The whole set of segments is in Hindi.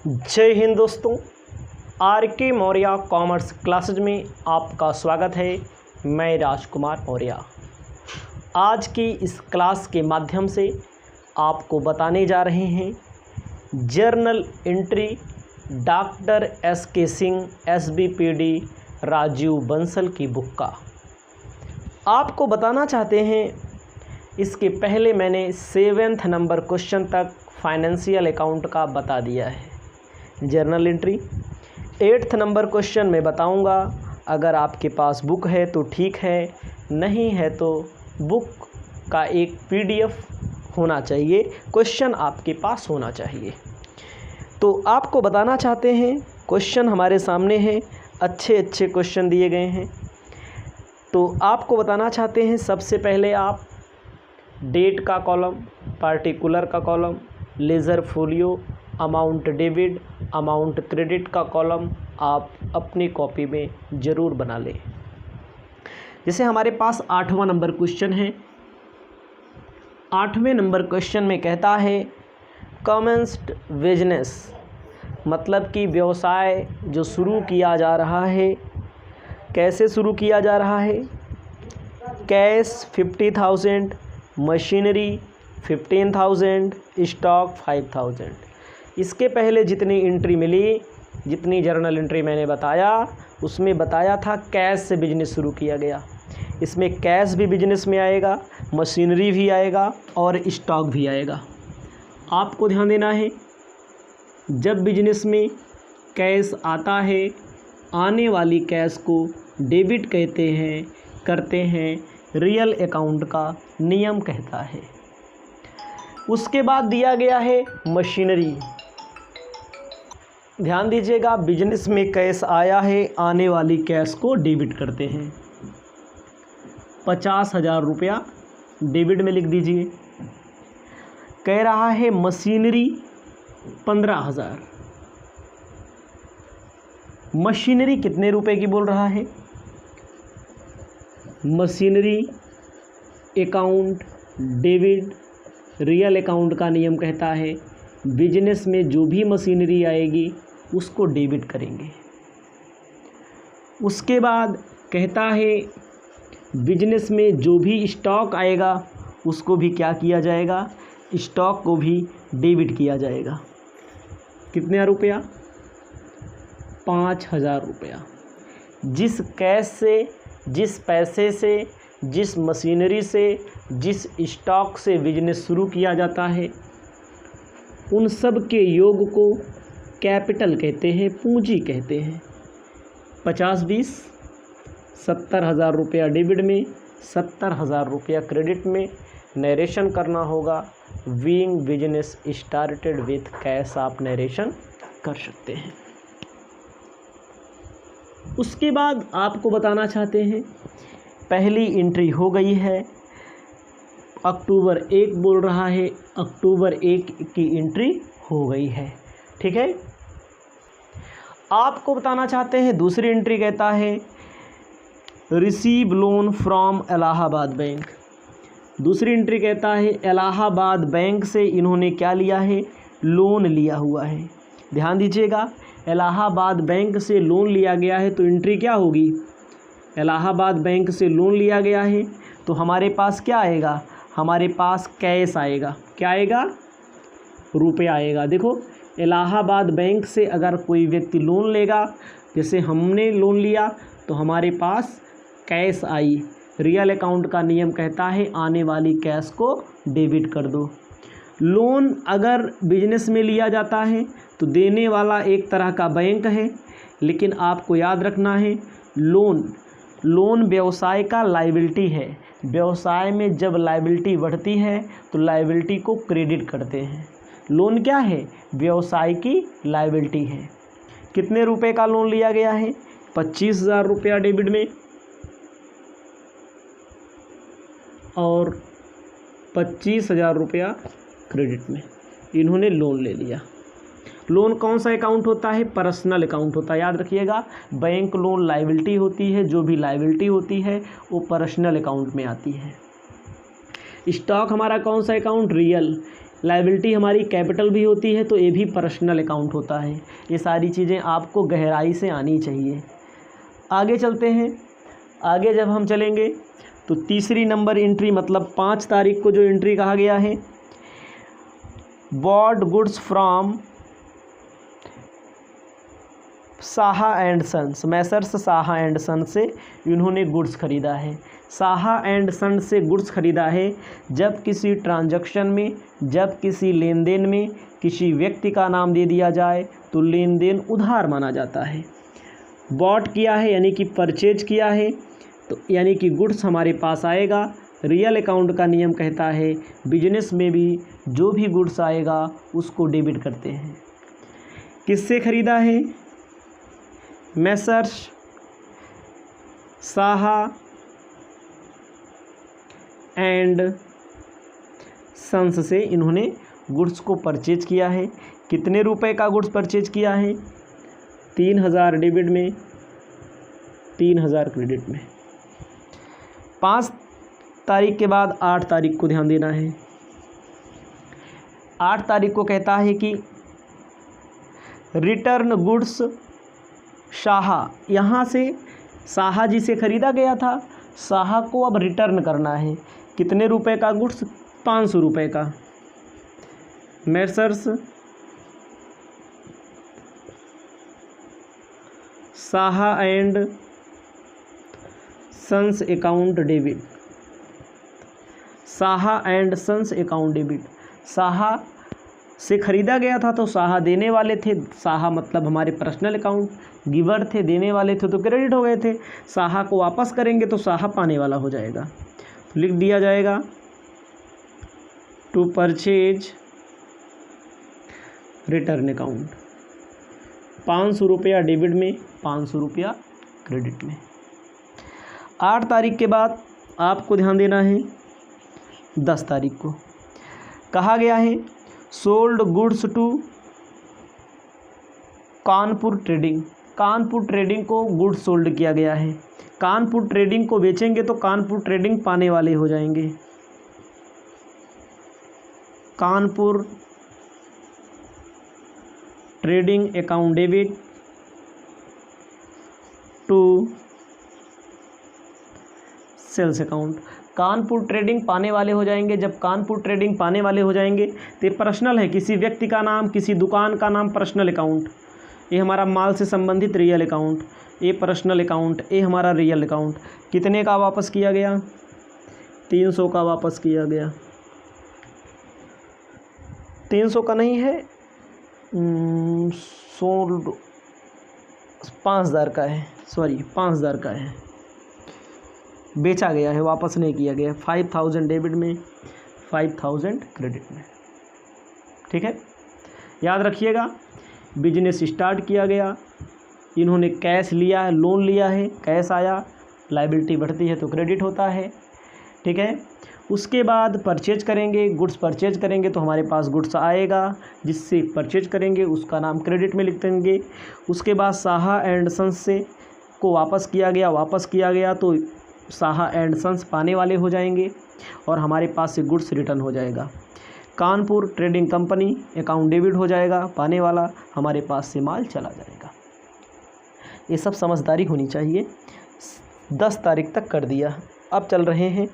जय हिंद दोस्तों, आर के मौर्य कॉमर्स क्लासेज में आपका स्वागत है। मैं राजकुमार मौर्य आज की इस क्लास के माध्यम से आपको बताने जा रहे हैं जर्नल एंट्री डॉक्टर एस के सिंह SBPD राजीव बंसल की बुक का। आपको बताना चाहते हैं, इसके पहले मैंने 7th नंबर क्वेश्चन तक फाइनेंशियल अकाउंट का बता दिया है। Journal entry 8th number question में बताऊंगा। अगर आपके पास बुक है तो ठीक है, नहीं है तो बुक का एक PDF होना चाहिए, क्वेश्चन आपके पास होना चाहिए। तो आपको बताना चाहते हैं, क्वेश्चन हमारे सामने हैं, अच्छे क्वेश्चन दिए गए हैं। तो आपको बताना चाहते हैं, सबसे पहले आप डेट का कॉलम, पार्टिकुलर का column, ledger folio, amount debit, amount credit का कॉलम आप अपनी कॉपी में ज़रूर बना लें। जैसे हमारे पास 8वां नंबर क्वेश्चन है। 8वें नंबर क्वेश्चन में कहता है कमेंस्ड बिजनेस, मतलब कि व्यवसाय जो शुरू किया जा रहा है, कैसे शुरू किया जा रहा है। Cash 50,000, machinery 15,000, stock 5,000। इसके पहले जितनी एंट्री मिली, जितनी जर्नल एंट्री मैंने बताया, उसमें बताया था कैश से बिजनेस शुरू किया गया। इसमें कैश भी बिजनेस में आएगा, मशीनरी भी आएगा और स्टॉक भी आएगा। आपको ध्यान देना है, जब बिजनेस में कैश आता है, आने वाली कैश को डेबिट करते हैं, रियल अकाउंट का नियम कहता है। उसके बाद दिया गया है मशीनरी। ध्यान दीजिएगा, बिजनेस में कैश आया है, आने वाली कैश को डेबिट करते हैं। 50,000 रुपया डेबिट में लिख दीजिए। कह रहा है मशीनरी 15,000। मशीनरी कितने रुपए की बोल रहा है? Machinery account debit, real account का नियम कहता है बिजनेस में जो भी मशीनरी आएगी उसको डेबिट करेंगे। उसके बाद कहता है बिजनेस में जो भी स्टॉक आएगा उसको भी क्या किया जाएगा, स्टॉक को भी डेबिट किया जाएगा। कितना रुपया? 5,000 रुपया। जिस कैश से, जिस पैसे से, जिस मशीनरी से, जिस स्टॉक से बिजनेस शुरू किया जाता है, उन सब के योग को कैपिटल कहते हैं, पूंजी कहते हैं। 50-20 70,000 रुपया डेबिट में, 70,000 रुपया क्रेडिट में। नरेशन करना होगा being business started with cash, आप नरेशन कर सकते हैं। उसके बाद आपको बताना चाहते हैं, पहली एंट्री हो गई है, अक्टूबर 1 बोल रहा है, अक्टूबर 1 की एंट्री हो गई है, ठीक है। आपको बताना चाहते हैं, दूसरी एंट्री कहता है receive loan from Allahabad bank. दूसरी एंट्री कहता है इलाहाबाद बैंक से इन्होंने क्या लिया है, लोन लिया हुआ है। ध्यान दीजिएगा, इलाहाबाद बैंक से लोन लिया गया है तो एंट्री क्या होगी? इलाहाबाद बैंक से लोन लिया गया है तो हमारे पास क्या आएगा, हमारे पास कैश आएगा। क्या आएगा? रुपया आएगा। देखो, इलाहाबाद बैंक से अगर कोई व्यक्ति लोन लेगा, जैसे हमने लोन लिया, तो हमारे पास कैश आई। रियल अकाउंट का नियम कहता है आने वाली कैश को डेबिट कर दो। लोन अगर बिजनेस में लिया जाता है तो देने वाला एक तरह का बैंक है, लेकिन आपको याद रखना है लोन व्यवसाय का लायबिलिटी है। व्यवसाय में जब लायबिलिटी बढ़ती है तो लायबिलिटी को क्रेडिट करते हैं। लोन क्या है? व्यवसाय की लायबिलिटी है। कितने रुपए का लोन लिया गया है? 25,000 रुपया डेबिट में और 25,000 रुपया क्रेडिट में। इन्होंने लोन ले लिया। लोन कौन सा अकाउंट होता है? पर्सनल अकाउंट होता है। याद रखिएगा, बैंक लोन लायबिलिटी होती है, जो भी लायबिलिटी होती है वो पर्सनल अकाउंट में आती है। स्टॉक हमारा कौन सा अकाउंट? रियल। लायबिलिटी हमारी कैपिटल भी होती है, तो ये भी पर्सनल अकाउंट होता है। ये सारी चीज़ें आपको गहराई से आनी चाहिए। आगे चलते हैं। आगे जब हम चलेंगे तो तीसरी नंबर एंट्री मतलब 5 तारीख को जो एंट्री कहा गया है, bought goods from Saha and sons, Messrs Saha and son से इन्होंने गुड्स खरीदा है। साहा एंड सन से गुड्स खरीदा है जब किसी ट्रांजैक्शन में, जब किसी लेन देन में किसी व्यक्ति का नाम दे दिया जाए तो लेन देन उधार माना जाता है। बॉट किया है यानी कि परचेज किया है, तो यानी कि गुड्स हमारे पास आएगा। रियल अकाउंट का नियम कहता है बिजनेस में भी जो भी गुड्स आएगा उसको डेबिट करते हैं। किससे खरीदा है? मैसर्स साहा एंड सन्स से इन्होंने गुड्स को परचेज किया है। कितने रुपए का गुड्स परचेज किया है? 3000 डेबिट में, 3000 क्रेडिट में। 5 तारीख के बाद 8 तारीख को ध्यान देना है। 8 तारीख को कहता है कि रिटर्न गुड्स साहा, यहाँ से साहा जी से ख़रीदा गया था, साहा को अब रिटर्न करना है। कितने रुपए का गुड्स? 500 रुपये का। Messrs Saha and sons account debit, Saha and sons account debit. Saha से ख़रीदा गया था तो साहा देने वाले थे, साहा मतलब हमारे पर्सनल अकाउंट, गिवर थे, देने वाले थे तो क्रेडिट हो गए थे। साहा को वापस करेंगे तो साहा पाने वाला हो जाएगा। तो लिख दिया जाएगा टू परचेज रिटर्न अकाउंट, 500 रुपया डेबिट में, 500 रुपया क्रेडिट में। 8 तारीख के बाद आपको ध्यान देना है 10 तारीख को कहा गया है sold goods to Kanpur trading. Kanpur trading को गुड्स सोल्ड किया गया है। कानपुर ट्रेडिंग को बेचेंगे तो कानपुर ट्रेडिंग पाने वाले हो जाएंगे। Kanpur trading account debit to sales account. Kanpur trading पाने वाले हो जाएंगे। जब कानपुर ट्रेडिंग पाने वाले हो जाएंगे तो ये पर्सनल है, किसी व्यक्ति का नाम, किसी दुकान का नाम, पर्सनल अकाउंट। ये हमारा माल से संबंधित रियल अकाउंट, ये पर्सनल अकाउंट, ये हमारा रियल अकाउंट। कितने का वापस किया गया? 300 का वापस किया गया। 300 का नहीं है, 5000 का है, सॉरी 5000 का है। बेचा गया है, वापस नहीं किया गया। 5000 डेबिट में, 5000 क्रेडिट में। ठीक है, याद रखिएगा। बिजनेस स्टार्ट किया गया, इन्होंने कैश लिया है, लोन लिया है, कैश आया, लायबिलिटी बढ़ती है तो क्रेडिट होता है। ठीक है, उसके बाद परचेज करेंगे, गुड्स परचेज करेंगे तो हमारे पास गुड्स आएगा, जिससे परचेज करेंगे उसका नाम क्रेडिट में लिख देंगे। उसके बाद साहा एंड सन्स से को वापस किया गया तो साहा एंड सन्स पाने वाले हो जाएंगे और हमारे पास से गुड्स रिटर्न हो जाएगा। Kanpur trading company account debit हो जाएगा, पाने वाला, हमारे पास से माल चला जाएगा। ये सब समझदारी होनी चाहिए। 10 तारीख तक कर दिया, अब चल रहे हैं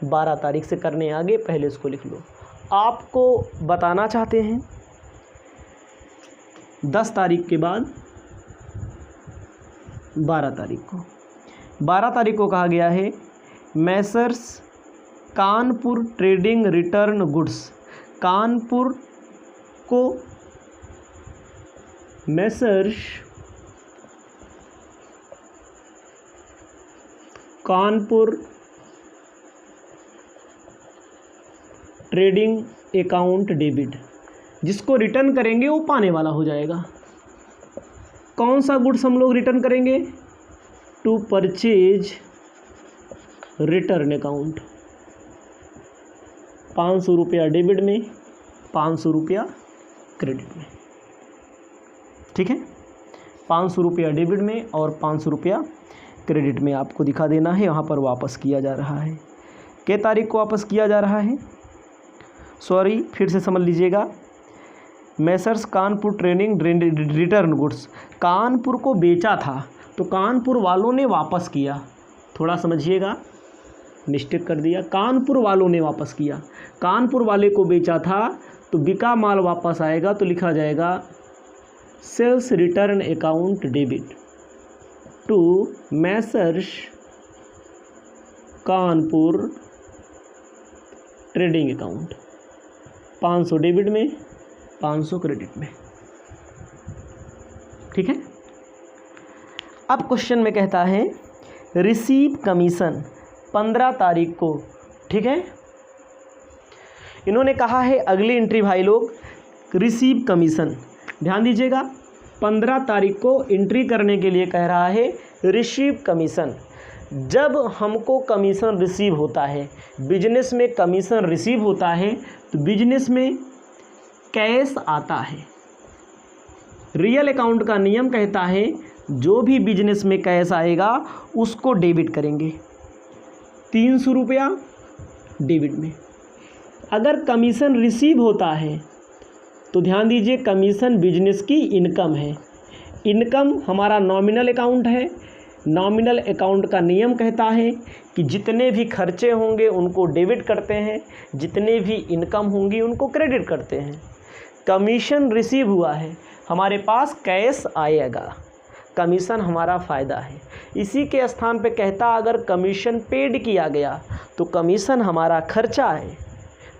12 तारीख से करने आगे। पहले इसको लिख लो। आपको बताना चाहते हैं 10 तारीख के बाद 12 तारीख को। 12 तारीख को कहा गया है Messrs Kanpur trading return goods. Kanpur को Messrs Kanpur trading account debit, जिसको रिटर्न करेंगे वो पाने वाला हो जाएगा। कौन सा गुड्स हम लोग रिटर्न करेंगे? टू परचेज रिटर्न अकाउंट, 500 रुपया डेबिट में, 500 रुपया क्रेडिट में। ठीक है, 500 रुपया डेबिट में और 500 रुपया क्रेडिट में आपको दिखा देना है। यहाँ पर वापस किया जा रहा है। किस तारीख को वापस किया जा रहा है? सॉरी फिर से समझ लीजिएगा, Messrs Kanpur trading return goods, Kanpur को बेचा था तो कानपुर वालों ने वापस किया, थोड़ा समझिएगा, मिस्टेक कर दिया, कानपुर वालों ने वापस किया, कानपुर वाले को बेचा था तो बिका माल वापस आएगा तो लिखा जाएगा sales return account debit to messrs Kanpur trading account, 500 debit में 500 क्रेडिट में। ठीक है। अब क्वेश्चन में कहता है रिसीव कमीशन 15 तारीख को। ठीक है, इन्होंने कहा है अगली एंट्री भाई लोग रिसीव कमीशन, ध्यान दीजिएगा 15 तारीख को एंट्री करने के लिए कह रहा है रिसीव कमीशन। जब हमको कमीशन रिसीव होता है, बिजनेस में कमीशन रिसीव होता है तो बिजनेस में कैश आता है। रियल अकाउंट का नियम कहता है जो भी बिजनेस में कैश आएगा उसको डेबिट करेंगे, 300 रुपया डेबिट में। अगर कमीशन रिसीव होता है तो ध्यान दीजिए कमीशन बिजनेस की इनकम है, इनकम हमारा नॉमिनल अकाउंट है। नॉमिनल अकाउंट का नियम कहता है कि जितने भी खर्चे होंगे उनको डेबिट करते हैं, जितने भी इनकम होंगी उनको क्रेडिट करते हैं। कमीशन रिसीव हुआ है, हमारे पास कैश आएगा, कमीशन हमारा फ़ायदा है। इसी के स्थान पे कहता अगर कमीशन पेड किया गया तो कमीशन हमारा खर्चा है,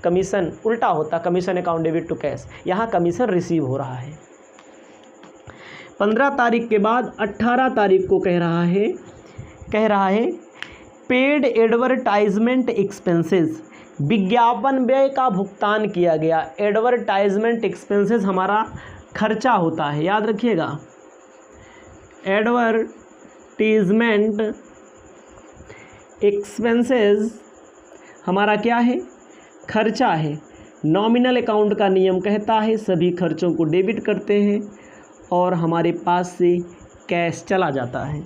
कमीशन उल्टा होता, commission account debit to cash, यहाँ कमीशन रिसीव हो रहा है। 15 तारीख के बाद 18 तारीख को कह रहा है पेड एडवर्टाइजमेंट एक्सपेंसेस, विज्ञापन व्यय का भुगतान किया गया। एडवर्टाइजमेंट एक्सपेंसेस हमारा खर्चा होता है, याद रखिएगा, एडवर्टीजमेंट एक्सपेंसेस हमारा क्या है, खर्चा है। नॉमिनल अकाउंट का नियम कहता है सभी खर्चों को डेबिट करते हैं और हमारे पास से कैश चला जाता है।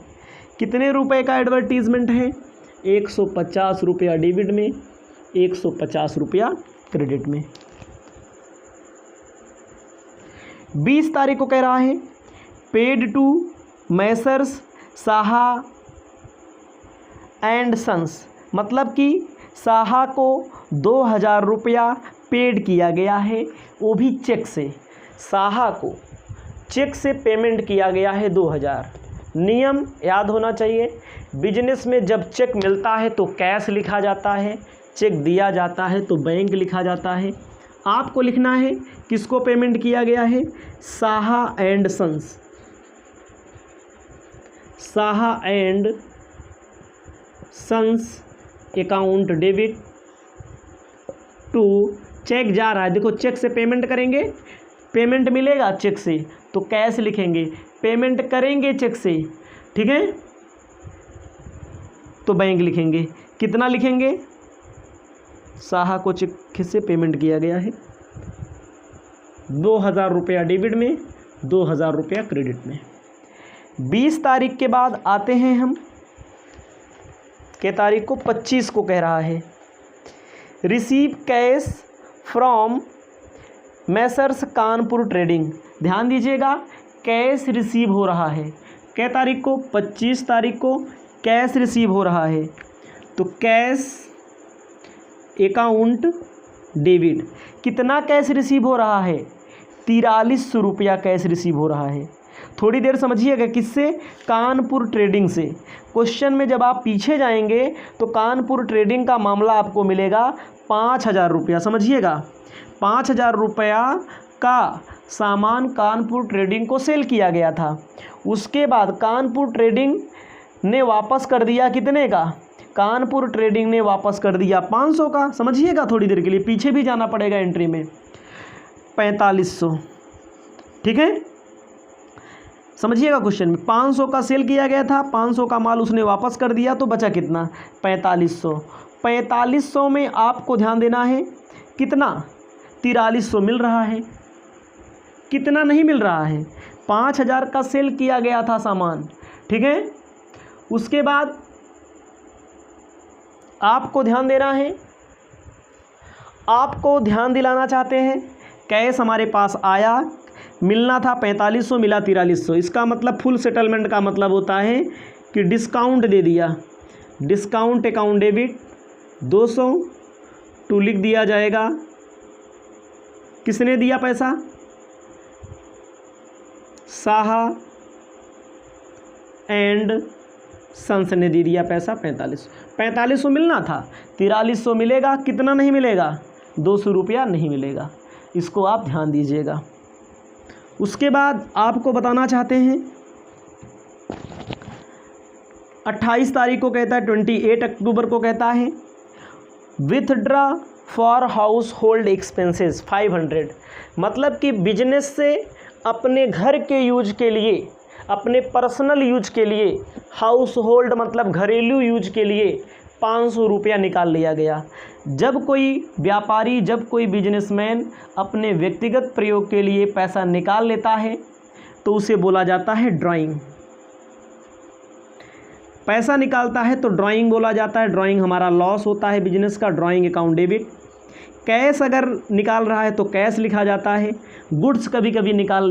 कितने रुपए का एडवर्टीजमेंट है, 150 रुपया डेबिट में, 150 रुपया क्रेडिट में। 20 तारीख को कह रहा है paid to messrs Saha and sons, मतलब कि साहा को 2000 रुपया पेड किया गया है, वो भी चेक से। साहा को चेक से पेमेंट किया गया है 2000। नियम याद होना चाहिए, बिजनेस में जब चेक मिलता है तो कैश लिखा जाता है, चेक दिया जाता है तो बैंक लिखा जाता है। आपको लिखना है किसको पेमेंट किया गया है, Saha and sons, Saha and sons account debit to, cheque जा रहा है, देखो चेक से पेमेंट करेंगे, पेमेंट मिलेगा चेक से तो कैश लिखेंगे, पेमेंट करेंगे चेक से, ठीक है, तो बैंक लिखेंगे। कितना लिखेंगे, साहा को चेक से पेमेंट किया गया है 2000 रुपया डेबिट में, 2000 रुपया क्रेडिट में। 20 तारीख के बाद आते हैं हम के तारीख को, 25 को कह रहा है receive cash from Messrs Kanpur trading. ध्यान दीजिएगा कैश रिसीव हो रहा है, कै तारीख को, 25 तारीख को कैश रिसीव हो रहा है, तो कैश अकाउंट डेबिट। कितना कैश रिसीव हो रहा है, 4300 रुपया कैश रिसीव हो रहा है। थोड़ी देर समझिएगा, किससे, कानपुर ट्रेडिंग से। क्वेश्चन में जब आप पीछे जाएंगे तो कानपुर ट्रेडिंग का मामला आपको मिलेगा 5000 रुपया, समझिएगा 5000 रुपया का सामान कानपुर ट्रेडिंग को सेल किया गया था। उसके बाद कानपुर ट्रेडिंग ने वापस कर दिया कितने का, कानपुर ट्रेडिंग ने वापस कर दिया 500 का। समझिएगा थोड़ी देर के लिए, पीछे भी जाना पड़ेगा एंट्री में, 4500, ठीक है। समझिएगा क्वेश्चन में 500 का सेल किया गया था, 500 का माल उसने वापस कर दिया, तो बचा कितना, 4500। 4500 में आपको ध्यान देना है कितना, 4300 मिल रहा है, कितना नहीं मिल रहा है, 5000 का सेल किया गया था सामान, ठीक है। उसके बाद आपको ध्यान देना है आपको ध्यान दिलाना चाहते हैं, कैश हमारे पास आया, मिलना था 4500, मिला 4300। इसका मतलब फुल सेटलमेंट का मतलब होता है कि डिस्काउंट दे दिया, डिस्काउंट अकाउंट डेबिट 200 टू लिख दिया जाएगा। किसने दिया पैसा? साहा एंड सन्स ने दे दिया पैसा 4500 मिलना था, 4300 मिलेगा। कितना नहीं मिलेगा? 200 रुपया नहीं मिलेगा। इसको आप ध्यान दीजिएगा। उसके बाद आपको बताना चाहते हैं 28 तारीख को कहता है, 28 अक्टूबर को कहता है withdraw for house hold expenses 500। मतलब कि बिजनेस से अपने घर के यूज के लिए, अपने पर्सनल यूज के लिए, हाउस होल्ड मतलब घरेलू यूज के लिए 500 रुपया निकाल लिया गया। जब कोई व्यापारी, जब कोई बिजनेसमैन अपने व्यक्तिगत प्रयोग के लिए पैसा निकाल लेता है तो उसे बोला जाता है ड्राइंग। पैसा निकालता है तो ड्राइंग बोला जाता है। ड्राइंग हमारा लॉस होता है बिजनेस का, ड्राइंग अकाउंट डेबिट। कैश अगर निकाल रहा है तो कैश लिखा जाता है। गुड्स कभी कभी निकाल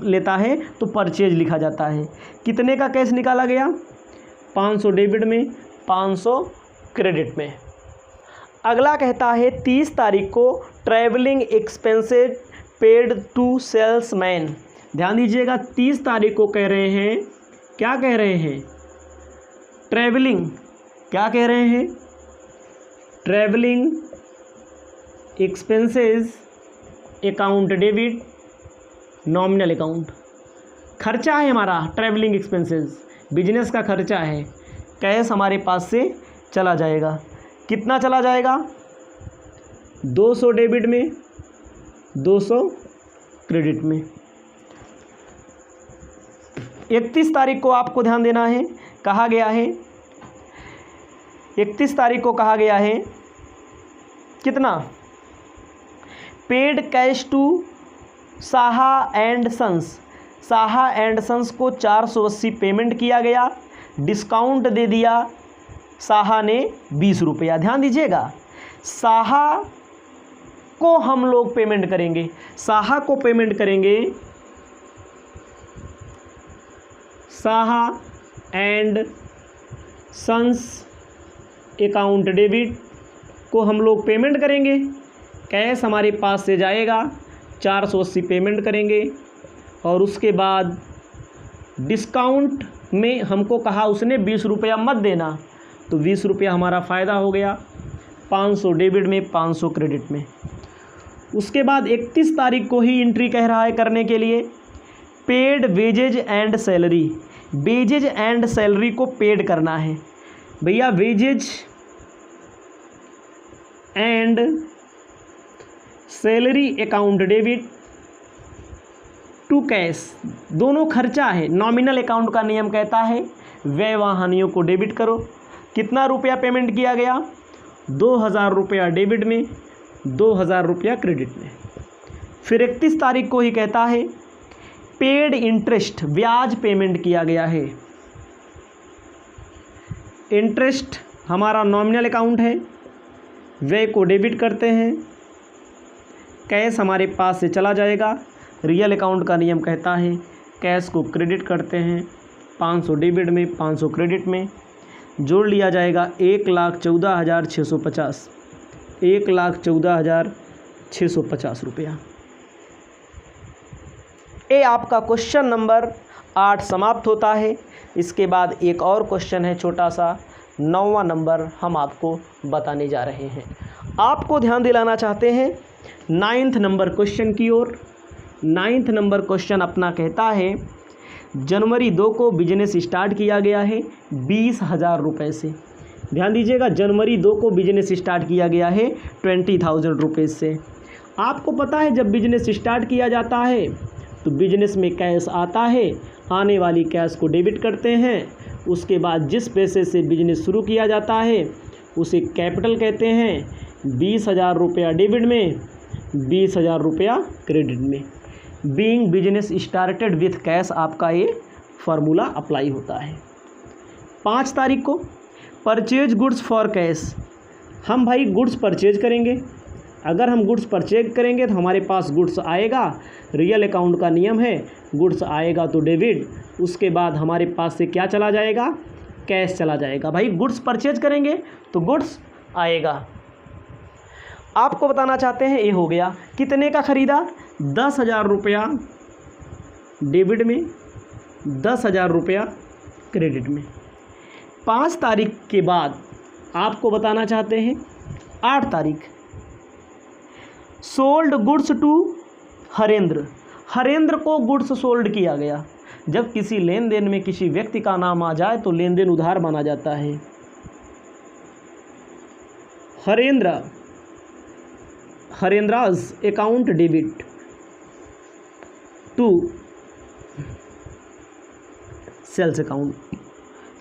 लेता है तो परचेज लिखा जाता है। कितने का कैश निकाला गया? 500 डेबिट में, 500 क्रेडिट में। अगला कहता है 30 तारीख को travelling expenses paid to salesman. ध्यान दीजिएगा, 30 तारीख को कह रहे हैं, क्या कह रहे हैं? ट्रैवलिंग, क्या कह रहे हैं? Travelling expenses account debit nominal account. खर्चा है हमारा ट्रैवलिंग एक्सपेंसेस, बिजनेस का खर्चा है। कैश हमारे पास से चला जाएगा। कितना चला जाएगा? 200 डेबिट में, 200 क्रेडिट में। 31 तारीख को आपको ध्यान देना है, कहा गया है 31 तारीख को कहा गया है कितना? Paid cash to Saha and sons. Saha and sons को 480 पेमेंट किया गया। डिस्काउंट दे दिया साहा ने 20 रुपया। ध्यान दीजिएगा, साहा को हम लोग पेमेंट करेंगे, साहा को पेमेंट करेंगे, Saha and sons account debit को हम लोग पेमेंट करेंगे। कैश हमारे पास से जाएगा, 480 पेमेंट करेंगे और उसके बाद डिस्काउंट में हमको कहा उसने 20 रुपया मत देना, तो 20 रुपया हमारा फ़ायदा हो गया। 500 डेबिट में, 500 क्रेडिट में। उसके बाद 31 तारीख को ही एंट्री कह रहा है करने के लिए paid wages and salary. Wages and salary को पेड करना है भैया। Wages and salary account debit to cash, दोनों खर्चा है। नॉमिनल अकाउंट का नियम कहता है व्यय व हानियों को डेबिट करो। कितना रुपया पेमेंट किया गया? 2000 रुपया डेबिट में, 2000 रुपया क्रेडिट में। फिर 31 तारीख को ही कहता है पेड इंटरेस्ट, ब्याज पेमेंट किया गया है। इंटरेस्ट हमारा नॉमिनल अकाउंट है, व्यय को डेबिट करते हैं, कैश हमारे पास से चला जाएगा। रियल अकाउंट का नियम कहता है कैश को क्रेडिट करते हैं, 500 डेबिट में, 500 क्रेडिट में। जोड़ लिया जाएगा 1,14,650, 1,14,650 रुपया। ये आपका क्वेश्चन नंबर 8 समाप्त होता है। इसके बाद एक और क्वेश्चन है छोटा सा, 9वां नंबर हम आपको बताने जा रहे हैं। आपको ध्यान दिलाना चाहते हैं 9th नंबर क्वेश्चन की ओर। 9th नंबर क्वेश्चन अपना कहता है जनवरी 2 को बिजनेस स्टार्ट किया गया है 20,000 रुपये से। ध्यान दीजिएगा, जनवरी 2 को बिजनेस स्टार्ट किया गया है 20,000 रुपीज़ से। आपको पता है जब बिजनेस स्टार्ट किया जाता है तो बिजनेस में कैश आता है, आने वाली कैश को डेबिट करते हैं। उसके बाद जिस पैसे से बिजनेस शुरू किया जाता है उसे कैपिटल कहते हैं। 20,000 रुपया डेबिट में, 20,000 रुपया क्रेडिट में। Being business started with cash, आपका ये फार्मूला अप्लाई होता है। 5 तारीख को परचेज गुड्स फॉर कैश। हम भाई गुड्स परचेज करेंगे, अगर हम गुड्स परचेज करेंगे तो हमारे पास गुड्स आएगा, रियल अकाउंट का नियम है गुड्स आएगा तो डेबिट, उसके बाद हमारे पास से क्या चला जाएगा, कैश चला जाएगा। भाई गुड्स परचेज करेंगे तो गुड्स आएगा। आपको बताना चाहते हैं ये हो गया, कितने का ख़रीदा, 10,000 रुपया डेबिट में, 10,000 रुपया क्रेडिट में। 5 तारीख के बाद आपको बताना चाहते हैं 8 तारीख, sold goods to Harendra, Harendra को गुड्स सोल्ड किया गया। जब किसी लेन देन में किसी व्यक्ति का नाम आ जाए तो लेन देन उधार माना जाता है। Harendra's account debit to sales account.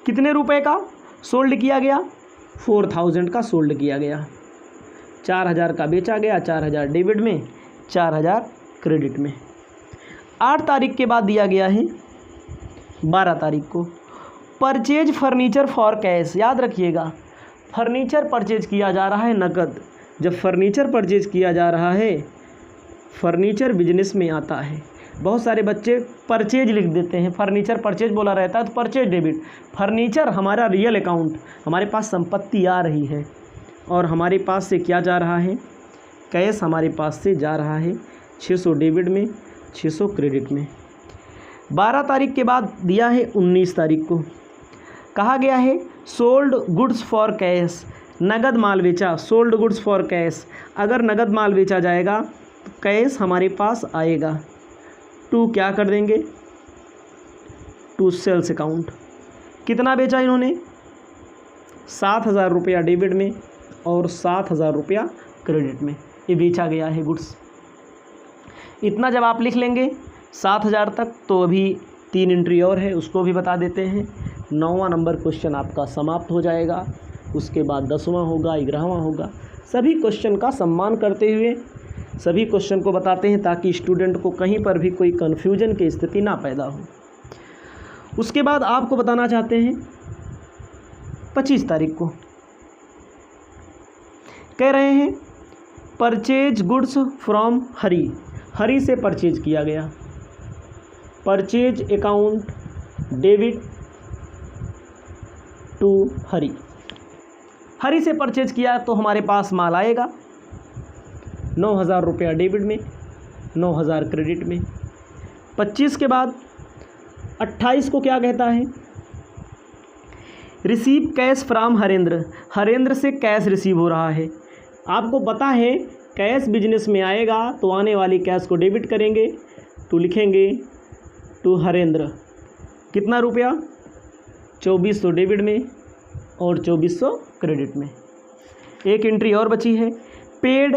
कितने रुपए का सोल्ड किया गया, 4,000 का सोल्ड किया गया। 4,000 का बेचा गया, 4,000 डेबिट में, 4,000 क्रेडिट में। 8 तारीख के बाद दिया गया है 12 तारीख को, परचेज फर्नीचर फॉर कैश। याद रखिएगा, फर्नीचर परचेज किया जा रहा है नकद। जब फर्नीचर परचेज किया जा रहा है, फर्नीचर बिजनेस में आता है। बहुत सारे बच्चे परचेज लिख देते हैं, फर्नीचर परचेज बोला रहता है तो परचेज डेबिट। फर्नीचर हमारा रियल अकाउंट, हमारे पास संपत्ति आ रही है और हमारे पास से क्या जा रहा है, कैश हमारे पास से जा रहा है। 600 डेबिट में, 600 क्रेडिट में। 12 तारीख के बाद दिया है 19 तारीख को, कहा गया है सोल्ड गुड्स फॉर कैश, नगद माल बेचा, सोल्ड गुड्स फॉर कैश। अगर नगद माल बेचा जाएगा तो कैश हमारे पास आएगा। टू क्या कर देंगे, टू सेल्स अकाउंट। कितना बेचा इन्होंने, 7,000 रुपया डेबिट में और 7,000 रुपया क्रेडिट में, ये बेचा गया है गुड्स। इतना जब आप लिख लेंगे 7,000 तक, तो अभी 3 एंट्री और है, उसको भी बता देते हैं। 9वां नंबर क्वेश्चन आपका समाप्त हो जाएगा। उसके बाद 10वां होगा, 11वां होगा। सभी क्वेश्चन का सम्मान करते हुए सभी क्वेश्चन को बताते हैं ताकि स्टूडेंट को कहीं पर भी कोई कन्फ्यूजन की स्थिति ना पैदा हो। उसके बाद आपको बताना चाहते हैं 25 तारीख को, कह रहे हैं परचेज गुड्स फ्रॉम हरी, हरी से परचेज किया गया। परचेज अकाउंट डेबिट टू हरी, हरी से परचेज किया तो हमारे पास माल आएगा। 9,000 रुपया डेबिट में, 9,000 क्रेडिट में। 25 के बाद 28 को क्या कहता है, receive cash from Harendra, Harendra से कैश रिसीव हो रहा है। आपको पता है कैश बिजनेस में आएगा तो आने वाली कैश को डेबिट करेंगे, तो लिखेंगे टू हरेंद्र। कितना रुपया, 2400 डेबिट में और 2400 क्रेडिट में। एक एंट्री और बची है, पेड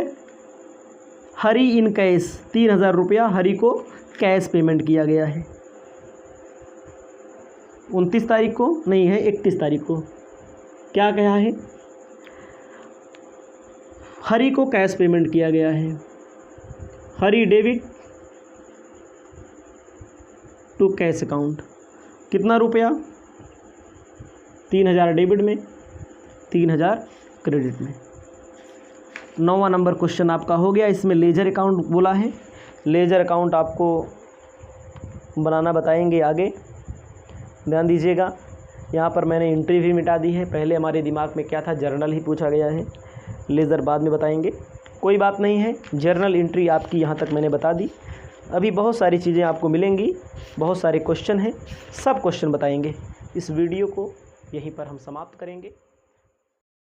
हरी इन कैश, 3,000 रुपया हरी को कैश पेमेंट किया गया है। 29 तारीख को नहीं है, 31 तारीख को क्या कहा है, हरी को कैश पेमेंट किया गया है। हरी डेबिट टू कैश अकाउंट। कितना रुपया, 3,000 डेबिट में, 3,000 क्रेडिट में। 9वां नंबर क्वेश्चन आपका हो गया। इसमें लेजर अकाउंट बोला है, लेजर अकाउंट आपको बनाना बताएंगे आगे, ध्यान दीजिएगा। यहाँ पर मैंने एंट्री भी मिटा दी है, पहले हमारे दिमाग में क्या था, जर्नल ही पूछा गया है, लेज़र बाद में बताएंगे, कोई बात नहीं है। जर्नल एंट्री आपकी यहाँ तक मैंने बता दी। अभी बहुत सारी चीज़ें आपको मिलेंगी, बहुत सारे क्वेश्चन हैं, सब क्वेश्चन बताएंगे। इस वीडियो को यहीं पर हम समाप्त करेंगे।